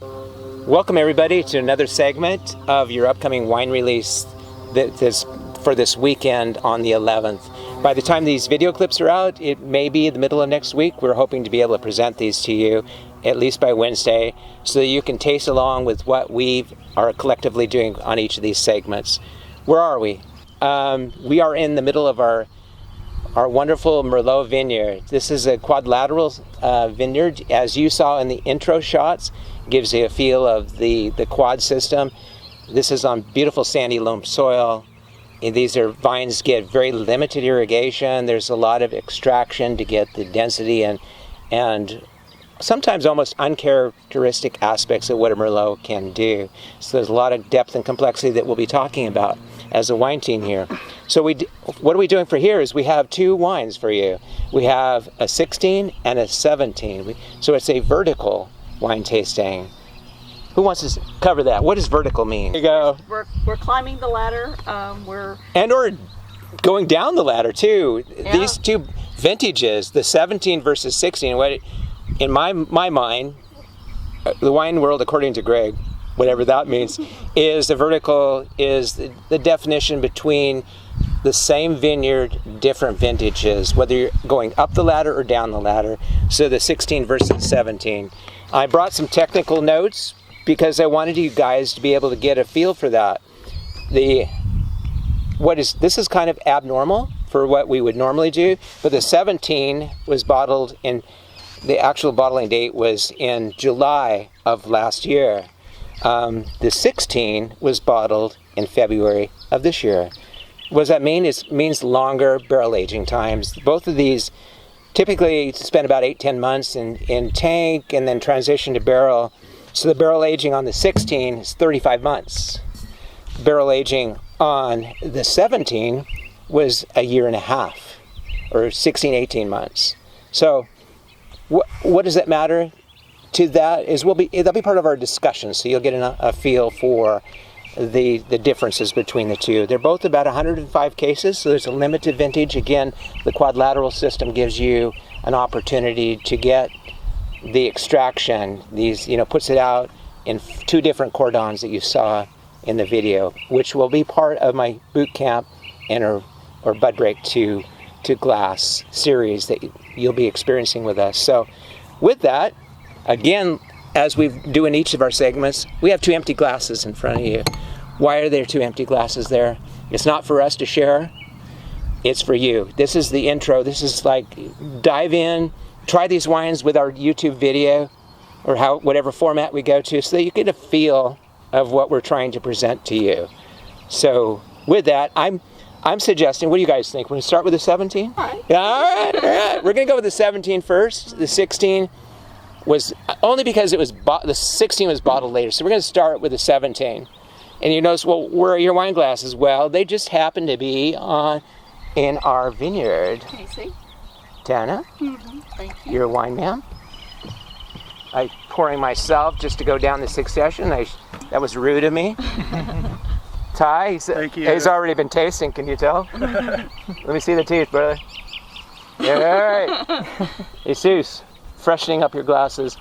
Welcome everybody to another segment of your upcoming wine release for this weekend on the 11th. By the time these video clips are out, it may be the middle of next week. We're hoping to be able to present these to you at least by Wednesday so that you can taste along with what we are collectively doing on each of these segments. Where are we? We are in the middle of our wonderful Merlot vineyard. This is a quadrilateral vineyard. As you saw in the intro shots, gives you a feel of the quad system. This is on beautiful sandy loam soil. And these are vines get very limited irrigation. There's a lot of extraction to get the density and sometimes almost uncharacteristic aspects of what a Merlot can do. So there's a lot of depth and complexity that we'll be talking about as a wine team here. So what are we doing for here is we have two wines for you. We have a 16 and a 17. So it's a vertical wine tasting. Who wants to cover that? What does vertical mean? Here you go. We're climbing the ladder. Or going down the ladder too. Yeah. These two vintages, the 17 versus 16, in my mind, the wine world according to Greg, whatever that means, is the vertical is the definition between the same vineyard, different vintages, whether you're going up the ladder or down the ladder. So the 16 versus 17. I brought some technical notes because I wanted you guys to be able to get a feel for that. This is kind of abnormal for what we would normally do, but the 17 was bottled in, the actual bottling date was in July of last year. The 16 was bottled in February of this year. What does that mean? It means longer barrel aging times. Both of these typically spend about 8-10 months in tank and then transition to barrel. So the barrel aging on the 16 is 35 months. Barrel aging on the 17 was a year and a half, or 16-18 months. So what does that matter? To that is that'll be part of our discussion, so you'll get a feel for the differences between the two. They're both about 105 cases, so there's a limited vintage. Again, the quadrilateral system gives you an opportunity to get the extraction. These, puts it out in two different cordons that you saw in the video, which will be part of my boot camp and or bud break to glass series that you'll be experiencing with us. So with that, again, as we do in each of our segments, we have two empty glasses in front of you. Why are there two empty glasses there? It's not for us to share. It's for you. This is the intro. This is like, dive in, try these wines with our YouTube video or whatever format we go to so that you get a feel of what we're trying to present to you. So with that, I'm suggesting, what do you guys think? We're going to start with the 17? All right. All right. We're going to go with the 17 first. The 16 was only because the 16 was bottled later. So we're going to start with the 17. And you notice, well, where are your wine glasses? Well, they just happen to be in our vineyard. Can you see? Tana, Thank you. you're a wine man. I'm pouring myself just to go down the succession. That was rude of me. Ty, he's already been tasting, can you tell? Let me see the teeth, brother. Yeah, all right. Jesus, freshening up your glasses.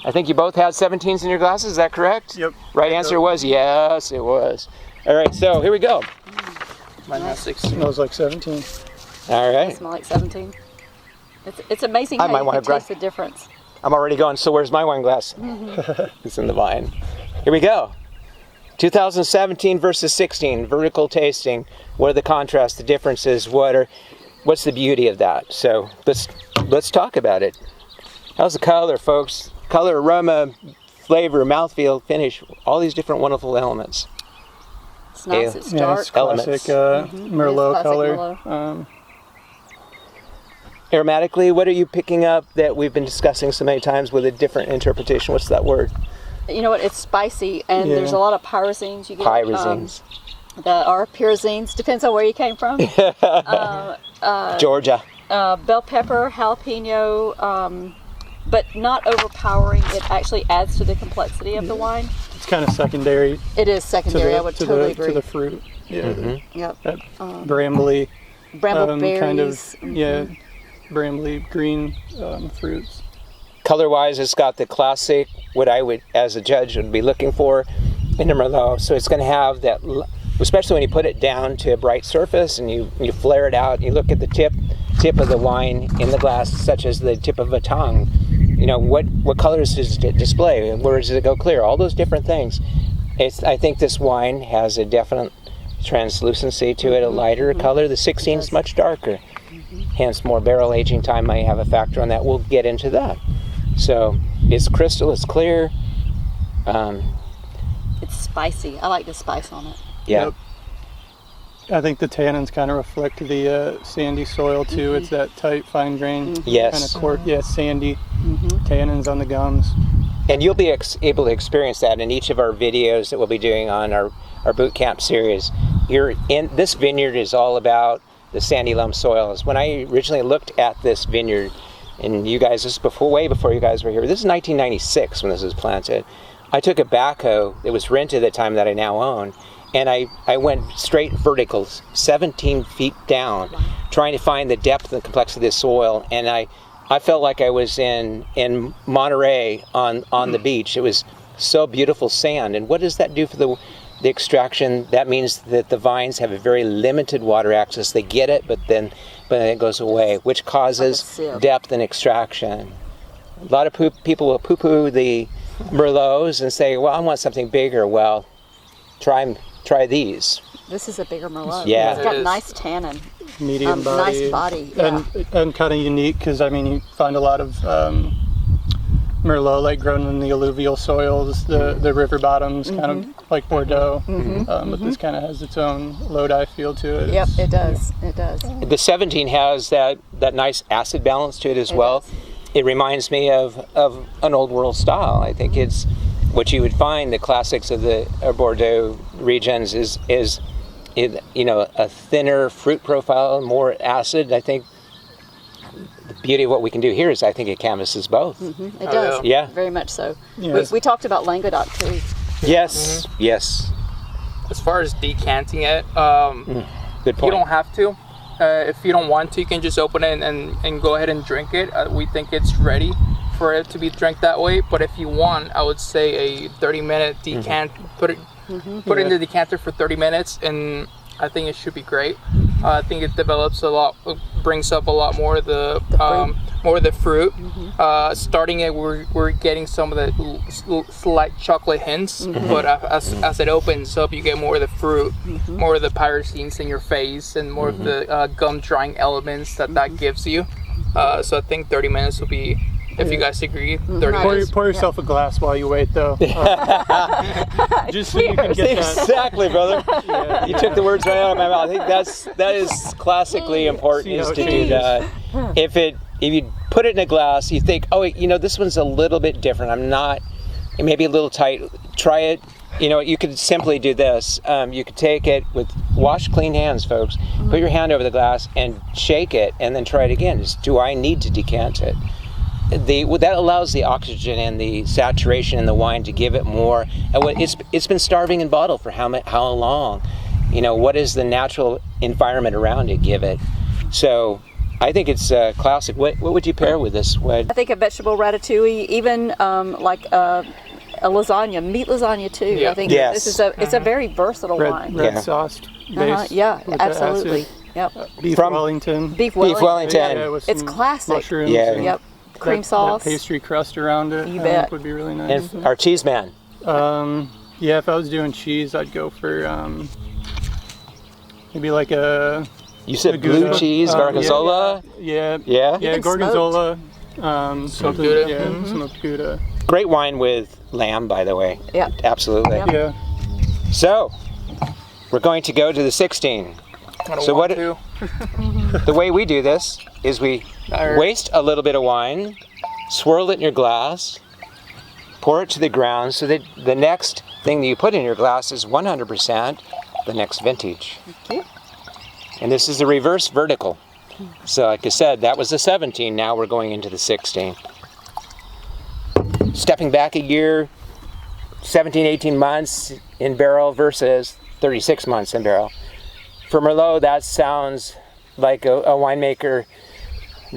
I think you both had 17s in your glasses, is that correct? Yep. Right answer was yes, it was. All right, so here we go. Mine has 16. Smells like 17. All right. It smells like 17. It's amazing I how might you wanna can taste the difference. I'm already going, so where's my wine glass? It's in the vine. Here we go. 2017 versus 16, vertical tasting. What are the contrasts, the differences? What's the beauty of that? So let's talk about it. How's the color, folks? Color, aroma, flavor, mouthfeel, finish, all these different wonderful elements. It's nice, it's dark. It's classic Merlot color. Merlot. Aromatically, what are you picking up that we've been discussing so many times with a different interpretation? What's that word? You know what? It's spicy, and there's a lot of pyrazines. You get Pyrazines. Or pyrazines, depends on where you came from. Georgia. Bell pepper, jalapeno, but not overpowering. It actually adds to the complexity of the wine. It's kind of secondary. It is secondary. I would totally agree. To the fruit. Yeah. Yep. That brambly. Brambleberries. Kind of, brambly green fruits. Color-wise, it's got the classic what I would, as a judge, would be looking for in a Merlot. So it's going to have that, especially when you put it down to a bright surface and you flare it out, you look at the tip of the wine in the glass, such as the tip of a tongue. You know, what colors does it display? Where does it go clear? All those different things. I think this wine has a definite translucency to it, a lighter color. The 16 is much darker. Hence, more barrel aging time might have a factor on that. We'll get into that. So, it's crystal, it's clear. It's spicy. I like the spice on it. Yeah. Yep. I think the tannins kind of reflect the sandy soil too. It's that tight, fine grain Yes. kind of cork. Yeah, sandy tannins on the gums. And you'll be able to experience that in each of our videos that we'll be doing on our boot camp series. This vineyard is all about the sandy loam soils. When I originally looked at this vineyard, and you guys, this is way before you guys were here. This is 1996 when this was planted. I took a backhoe that was rented at the time that I now own, and I went straight vertical, 17 feet down, trying to find the depth and complexity of the soil. And I felt like I was in Monterey on the beach. It was so beautiful sand. And what does that do for the extraction? That means that the vines have a very limited water access. They get it, but then it goes away, which causes depth and extraction. A lot of people will poo-poo the Merlots and say, well, I want something bigger. Well, try these. This is a bigger Merlot. Yeah. It's got nice tannin. Medium body. Nice body, yeah. And kind of unique because, I mean, you find a lot of Merlot like grown in the alluvial soils, the river bottoms, kind of like Bordeaux. But this kind of has its own Lodi feel to it. Yep, it does. It does. The 17 has that nice acid balance to it as well. It reminds me of an old world style. I think it's what you would find the classics of the Bordeaux regions is a thinner fruit profile, more acid. I think the beauty of what we can do here is I think it canvases both. It does. Yeah. Very much so. Yeah. We talked about Languedoc too. Yes. Yes. As far as decanting it, Good point. you don't have to. If you don't want to, you can just open it and go ahead and drink it. We think it's ready for it to be drank that way. But if you want, I would say a 30-minute decant. Put it in the decanter for 30 minutes, and I think it should be great. I think it develops a lot, brings up a lot more of the fruit. Starting it, we're getting some of the slight chocolate hints, but as it opens up, you get more of the fruit, more of the pyrazines in your face, and more of the gum drying elements that gives you. So I think 30 minutes will be, if you guys agree, 30 minutes. Pour yourself a glass while you wait, though. Just so you can get that. Exactly, brother. You took the words right out of my mouth. I think that is classically important, is to do that. If you put it in a glass, you think, oh, this one's a little bit different. It may be a little tight. Try it. You could simply do this. You could take it wash clean hands, folks. Put your hand over the glass and shake it, and then try it again. Do I need to decant it? That allows the oxygen and the saturation in the wine to give it more. And it's been starving in bottle for how long? What is the natural environment around it give it? So I think it's classic. What would you pair with this? I think a vegetable ratatouille, even like a lasagna, meat lasagna too. Yeah. I think Yes. this is it's a very versatile wine. Red sauced base. Yeah, with absolutely. the Yep. acid. Beef From- Wellington. Beef Beef Wellington. Yeah, with It's some classic. mushrooms. Yeah. and Yep. Cream that sauce. pastry crust around it. You I bet. think would be really nice. And our cheese man. Yeah, if I was doing cheese, I'd go for maybe like a You said Gouda. blue cheese, gorgonzola. yeah Even gorgonzola. Something Gouda. some of Gouda. Great wine with lamb, by the way. Yeah. Absolutely. Yep. Yeah. So we're going to go to the 16. I don't So want what- to. The way we do this is we waste a little bit of wine, swirl it in your glass, pour it to the ground, so that the next thing that you put in your glass is 100% the next vintage. Thank you. And this is the reverse vertical. So like I said, that was the 17, now we're going into the 16. Stepping back a year, 17, 18 months in barrel versus 36 months in barrel. For Merlot, that sounds like a winemaker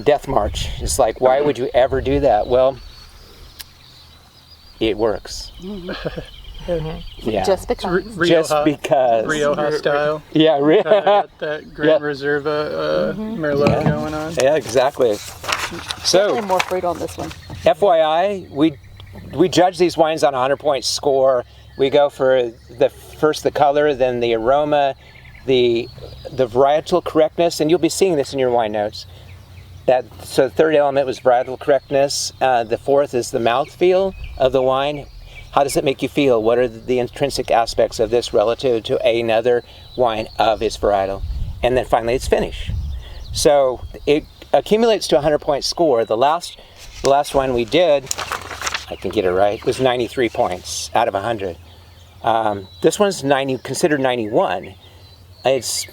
death march. It's like, why would you ever do that? Well, it works. Yeah. Just because. Rioja style. Yeah, Got that Grand Reserva Merlot going on. Yeah, exactly. So, Definitely more fruit on this one. FYI, we judge these wines on a 100-point score. We go for the color, then the aroma, the varietal correctness, and you'll be seeing this in your wine notes. So the third element was varietal correctness. The fourth is the mouthfeel of the wine. How does it make you feel? What are the intrinsic aspects of this relative to another wine of its varietal? And then finally, its finish. So it accumulates to a 100-point score. The last one we did, I can get it right, was 93 points out of 100. This one's considered 91. This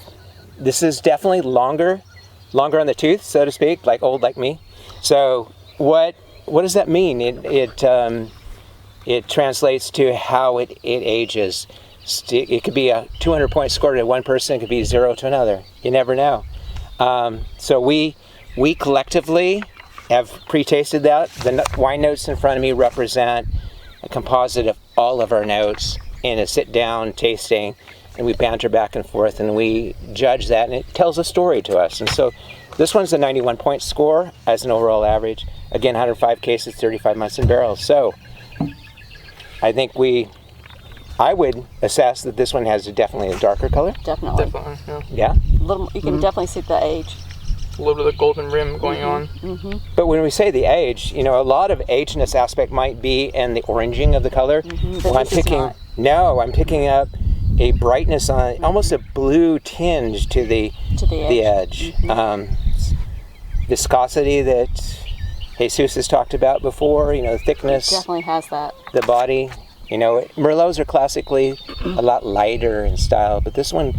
is definitely longer on the tooth, so to speak, like me. So what does that mean? It translates to how it ages. It could be a 200-point score to one person. It could be 0 to another. You never know. So we collectively have pre-tasted that. The wine notes in front of me represent a composite of all of our notes in a sit-down tasting, and we banter back and forth, and we judge that, and it tells a story to us. And so this one's a 91-point score as an overall average. Again, 105 cases, 35 months in barrels. So I think I would assess that this one has definitely a darker color. Definitely. Yeah. You can definitely see the age. A little bit of the golden rim going on. But when we say the age, a lot of agedness aspect might be in the oranging of the color. Well, I'm picking up a brightness on almost a blue tinge to the edge. Viscosity that Jesus has talked about before, the thickness. It definitely has that. The body. Merlots are classically a lot lighter in style, but this one,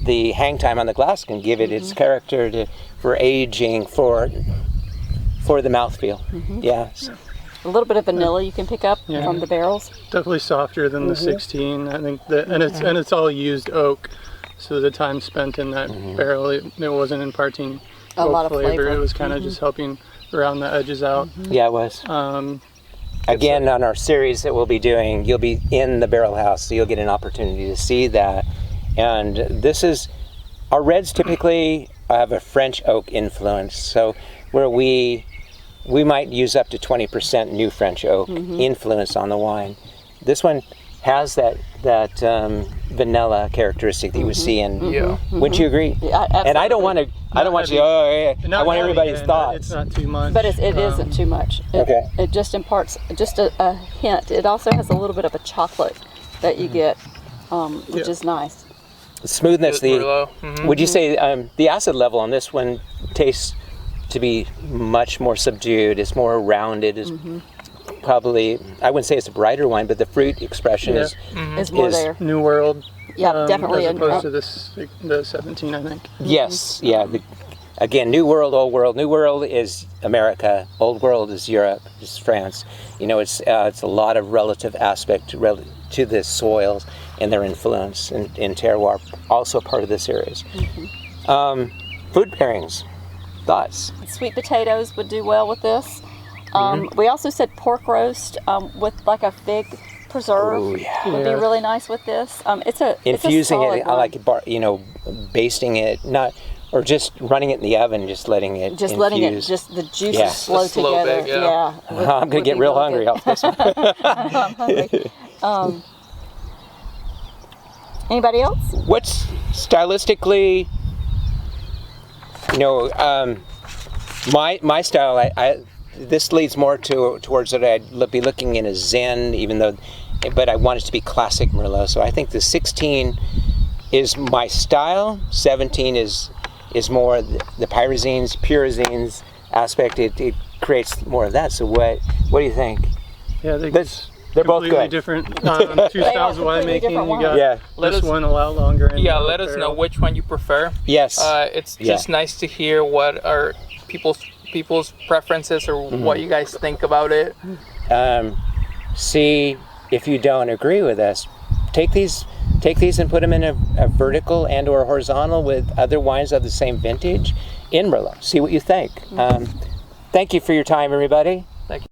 the hang time on the glass can give it its character for aging, for the mouthfeel. Yes. A little bit of vanilla you can pick up from the barrels. Definitely softer than the 16. I think and it's all used oak, so the time spent in that barrel, it wasn't imparting a lot of flavor. It was kind of just helping round the edges out. Yeah, it was. Again, on our series that we'll be doing, you'll be in the barrel house, so you'll get an opportunity to see that. And our reds typically have a French oak influence, so where we might use up to 20% new French oak influence on the wine. This one has that vanilla characteristic that you would see in. Wouldn't you agree? Yeah, and I don't want you. I want everybody's thoughts. It's not too much. But it isn't too much. It just imparts just a hint. It also has a little bit of a chocolate that you get, which is nice. Smoothness. Would you say the acid level on this one tastes to be much more subdued? It's more rounded. It's probably, I wouldn't say it's a brighter wine, but the fruit expression is more there. New World. Yeah, definitely. As opposed to the 17, I think. Yes, yeah. Again, New World, Old World. New World is America. Old World is Europe, is France. It's a lot of relative aspect to the soils and their influence in terroir, also part of the series. Food pairings, thoughts? Sweet potatoes would do well with this. We also said pork roast with like a fig preserve would be really nice with this. Infusing it's a it, I like it, basting it, or just running it in the oven, just letting it infuse. Letting it, just the juices flow together. Bake, I'm going to get real hungry off this one. I'm hungry. Anybody else? What's stylistically, my style, this leads more towards that I'd be looking in a Zen, but I want it to be classic Merlot. So I think the 16 is my style. 17 is more the pyrazines aspect. It creates more of that. So what do you think? Yeah, they're both good. Different two styles of winemaking. You got this one a lot longer. Let us know which one you prefer. Yes. It's just nice to hear what are people's preferences or what you guys think about it. See if you don't agree with us. Take these and put them in a vertical and or horizontal with other wines of the same vintage in Merlot. See what you think. Thank you for your time, everybody.